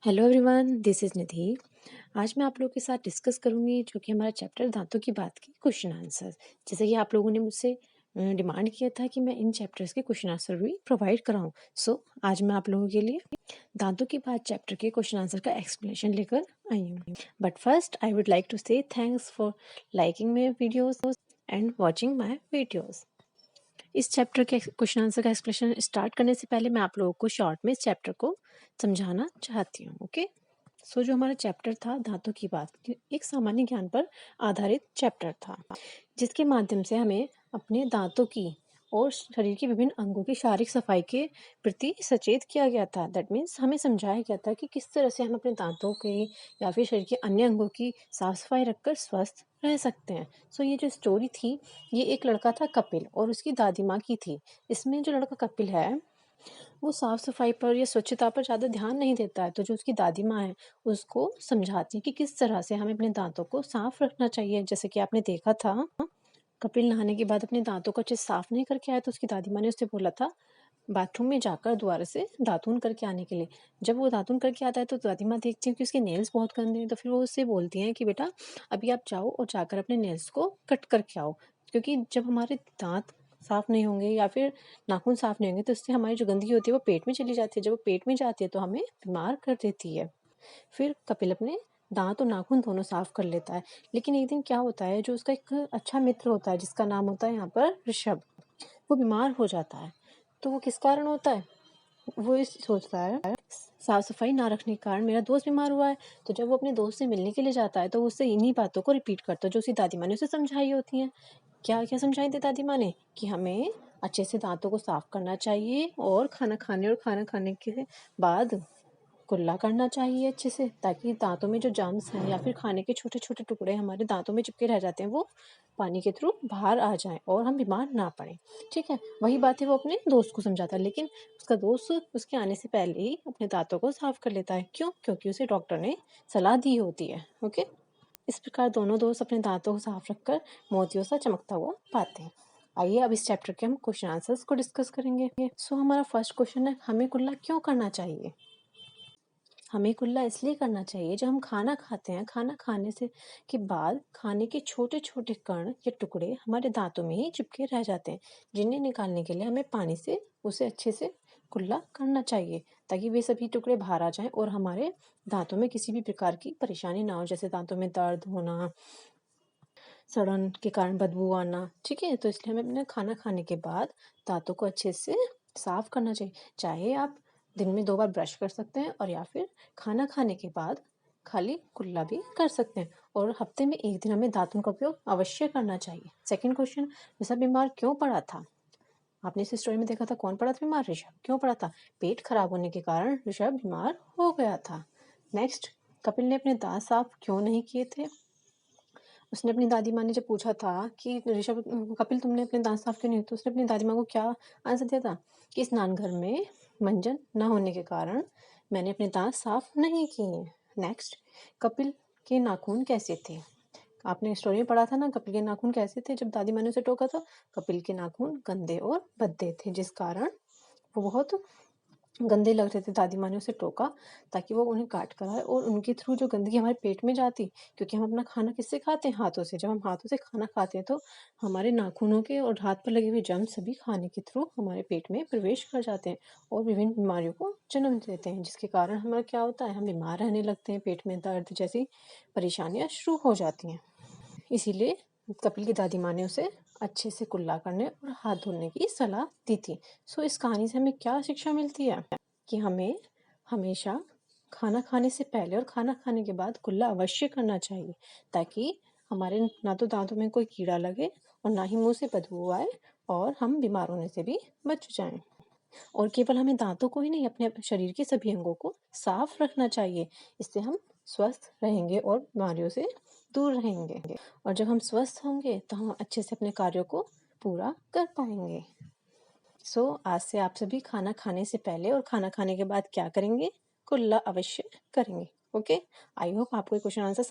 Hello everyone, this is निधि। आज मैं आप लोगों के साथ डिस्कस करूँगी जो कि हमारा चैप्टर दांतों की बात की क्वेश्चन आंसर। जैसे कि आप लोगों ने मुझसे डिमांड किया था कि मैं इन चैप्टर्स के क्वेश्चन आंसर भी प्रोवाइड कराऊँ। सो आज मैं आप लोगों के लिए दांतों की बात चैप्टर के क्वेश्चन आंसर का एक्सप्लेनेशन लेकर आई हूँ। But first I would like to say thanks for liking my videos and watching my videos. इस चैप्टर के क्वेश्चन आंसर का एक्सप्लेनेशन स्टार्ट करने से पहले मैं आप लोगों को शॉर्ट में इस चैप्टर को समझाना चाहती हूँ। ओके, सो जो हमारा चैप्टर था दांतों की बात, एक सामान्य ज्ञान पर आधारित चैप्टर था जिसके माध्यम से हमें अपने दांतों की और शरीर के विभिन्न अंगों की शारीरिक सफाई के प्रति सचेत किया गया था। दैट मीन्स हमें समझाया गया था कि किस तरह से हम अपने दांतों के या फिर शरीर के अन्य अंगों की साफ सफाई रखकर स्वस्थ रह सकते हैं। सो ये जो स्टोरी थी, ये एक लड़का था कपिल और उसकी दादी माँ की थी। इसमें जो लड़का कपिल है वो साफ सफाई पर या स्वच्छता पर ज़्यादा ध्यान नहीं देता है, तो जो उसकी दादी माँ है उसको समझाती है कि किस तरह से हमें अपने दांतों को साफ रखना चाहिए। जैसे कि आपने देखा था, कपिल नहाने के बाद अपने दांतों को अच्छे से साफ नहीं करके आया तो उसकी दादी माँ ने उससे बोला था बाथरूम में जाकर दोबारा से दातून करके आने के लिए। जब वो दातून करके आता है तो दादी माँ देखती है कि उसके नेल्स बहुत गंदे हैं, तो फिर वो उससे बोलती हैं कि बेटा अभी आप जाओ और जाकर अपने नेल्स को कट करके आओ, क्योंकि जब हमारे दांत साफ नहीं होंगे या फिर नाखून साफ नहीं होंगे तो इससे हमारी जो गंदगी होती है वो पेट में चली जाती है। जब वो पेट में जाती है तो हमें बीमार कर देती है। फिर कपिल अपने दांत और नाखून दोनों साफ कर लेता है। लेकिन एक दिन क्या होता है, जो उसका एक अच्छा मित्र होता है जिसका नाम होता है यहाँ पर ऋषभ, वो बीमार हो जाता है। तो वो किस कारण होता है, वो इस सोचता है साफ सफाई ना रखने के कारण मेरा दोस्त बीमार हुआ है। तो जब वो अपने दोस्त से मिलने के लिए जाता है तो वो उससे इन्हीं बातों को रिपीट करता है जो उसकी दादी माँ ने उसे समझाई होती हैं। क्या क्या समझाई थी दादी माँ ने, कि हमें अच्छे से दांतों को साफ करना चाहिए और खाना खाने के बाद कुल्ला करना चाहिए अच्छे से, ताकि दांतों में जो जर्म्स हैं या फिर खाने के छोटे छोटे टुकड़े हमारे दांतों में चिपके रह जाते हैं वो पानी के थ्रू बाहर आ जाएं और हम बीमार ना पड़ें। ठीक है, वही बात है वो अपने दोस्त को समझाता है, लेकिन उसका दोस्त उसके आने से पहले ही अपने दांतों को साफ कर लेता है। क्यों? क्योंकि उसे डॉक्टर ने सलाह दी होती है। ओके, इस प्रकार दोनों दोस्त अपने दांतों को साफ रखकर मोतियों सा चमकता हुआ पाते हैं। आइए अब इस चैप्टर के हम क्वेश्चन आंसर्स को डिस्कस करेंगे। सो हमारा फर्स्ट क्वेश्चन है, हमें कुल्ला क्यों करना चाहिए? हमें कुल्ला इसलिए करना चाहिए, जब हम खाना खाते हैं, खाना खाने से के बाद खाने के छोटे छोटे कण या टुकड़े हमारे दांतों में ही चिपके रह जाते हैं, जिन्हें निकालने के लिए हमें पानी से उसे अच्छे से कुल्ला करना चाहिए, ताकि वे सभी टुकड़े बाहर आ जाएं और हमारे दांतों में किसी भी प्रकार की परेशानी ना हो, जैसे दांतों में दर्द होना, सड़न के कारण बदबू आना। ठीक है, तो इसलिए हमें अपने खाना खाने के बाद दांतों को अच्छे से साफ करना चाहिए। चाहे आप दिन में 2 बार ब्रश कर सकते हैं और या फिर खाना खाने के बाद खाली कुल्ला भी कर सकते हैं, और हफ्ते में 1 दिन हमें दातुन का उपयोग अवश्य करना चाहिए। सेकंड क्वेश्चन, ऋषभ बीमार क्यों पड़ा था? आपने इस स्टोरी में देखा था कौन पड़ा था बीमार? ऋषभ। क्यों पड़ा था? पेट खराब होने के कारण ऋषभ बीमार हो गया था। नेक्स्ट, कपिल ने अपने दांत साफ क्यों नहीं किए थे? उसने अपनी दादी माँ ने जब पूछा था कि ऋषभ, कपिल तुमने अपने दांत साफ क्यों नहीं, तो उसने अपनी दादी माँ को क्या आंसर दिया था कि स्नान घर में मंजन न होने के कारण मैंने अपने दांत साफ नहीं किए। नेक्स्ट, कपिल के नाखून कैसे थे? आपने स्टोरी में पढ़ा था ना, कपिल के नाखून कैसे थे जब दादी माँ ने उसे टोका था? कपिल के नाखून गंदे और भद्दे थे, जिस कारण वो बहुत गंदे लग रहे थे। दादी माँ ने उसे टोका ताकि वो उन्हें काट कर आए और उनके थ्रू जो गंदगी हमारे पेट में जाती, क्योंकि हम अपना खाना किससे खाते हैं? हाथों से। जब हम हाथों से खाना खाते हैं तो हमारे नाखूनों के और हाथ पर लगे हुए जर्म्स सभी खाने के थ्रू हमारे पेट में प्रवेश कर जाते हैं और विभिन्न बीमारियों को जन्म देते हैं, जिसके कारण हमारा क्या होता है, हम बीमार रहने लगते हैं, पेट में दर्द जैसी परेशानियाँ शुरू हो जाती हैं। इसीलिए कपिल की दादी माँ ने उसे अच्छे से कुल्ला करने और हाथ धोने की सलाह दी थी। सो इस कहानी से हमें क्या शिक्षा मिलती है, कि हमें हमेशा खाना खाने से पहले और खाना खाने के बाद कुल्ला अवश्य करना चाहिए, ताकि हमारे ना तो दांतों में कोई कीड़ा लगे और ना ही मुंह से बदबू आए और हम बीमार होने से भी बच जाएं। और केवल हमें दांतों को ही नहीं, अपने शरीर के सभी अंगों को साफ रखना चाहिए। इससे हम स्वस्थ रहेंगे और बीमारियों से दूर रहेंगे, और जब हम स्वस्थ होंगे तो हम अच्छे से अपने कार्यों को पूरा कर पाएंगे। सो आज से आप सभी खाना खाने से पहले और खाना खाने के बाद क्या करेंगे? कुल्ला अवश्य करेंगे। ओके, आई होप आपको क्वेश्चन आंसर